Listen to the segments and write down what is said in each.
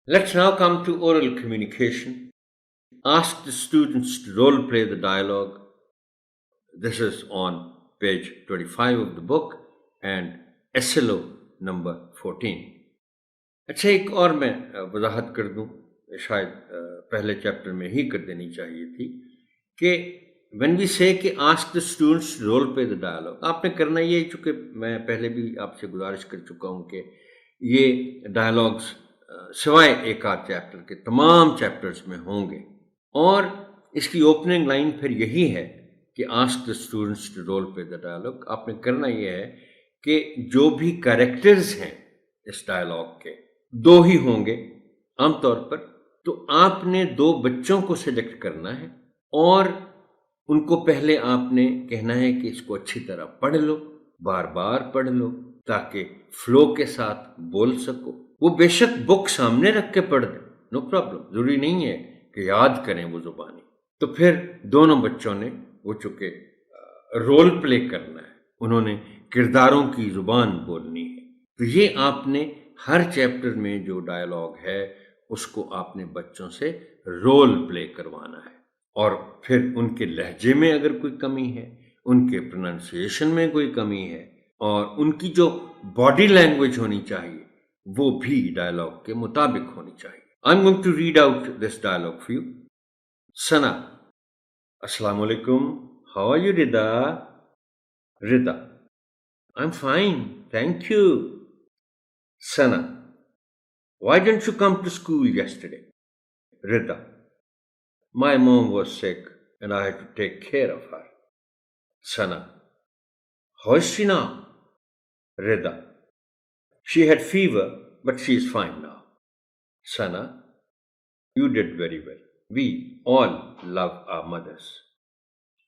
Let's now come to oral communication. Ask the students to role play the dialogue. This is on page 25 of the book and SLO number 14. اچھا ایک اور میں وضاحت کر دوں، شاید پہلے چیپٹر میں ہی کر دینی چاہیے تھی کہ when we say کہ ask the students to role play the dialogue، آپ نے کرنا یہ، چونکہ میں پہلے بھی آپ سے گزارش کر چکا ہوں کہ یہ ڈائلاگس سوائے ایک آدھ چیپٹر کے تمام چیپٹرز میں ہوں گے، اور اس کی اوپننگ لائن پھر یہی ہے کہ ask the students to role play the dialogue. آپ نے کرنا یہ ہے کہ جو بھی کریکٹرز ہیں اس ڈائلاگ کے دو ہی ہوں گے عام طور پر، تو آپ نے دو بچوں کو سلیکٹ کرنا ہے اور ان کو پہلے آپ نے کہنا ہے کہ اس کو اچھی طرح پڑھ لو، بار بار پڑھ لو تاکہ فلو کے ساتھ بول سکو۔ وہ بے شک بک سامنے رکھ کے پڑھ دیں، نو پرابلم، ضروری نہیں ہے کہ یاد کریں وہ زبانی۔ تو پھر دونوں بچوں نے وہ چونکہ رول پلے کرنا ہے، انہوں نے کرداروں کی زبان بولنی ہے، تو یہ آپ نے ہر چیپٹر میں جو ڈائلاگ ہے اس کو آپ نے بچوں سے رول پلے کروانا ہے، اور پھر ان کے لہجے میں اگر کوئی کمی ہے، ان کے پروننسیشن میں کوئی کمی ہے، اور ان کی جو باڈی لینگویج ہونی چاہیے وہ بھی ڈائلاگ کے مطابق ہونی چاہیے۔ I'm going to read out this dialogue for you. Sana: Assalamu alaikum. How are you, Rida? Rida: I'm fine, thank you. Sana: Why didn't you come to school yesterday? Rida: My mom was sick and I had to take care of her. Sana: How is she now? Rida: She had fever, but she is fine now. Sana: You did very well. We all love our mothers.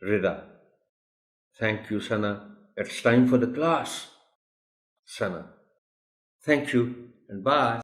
Rida: Thank you, Sana. It's time for the class. Sana: Thank you and bye.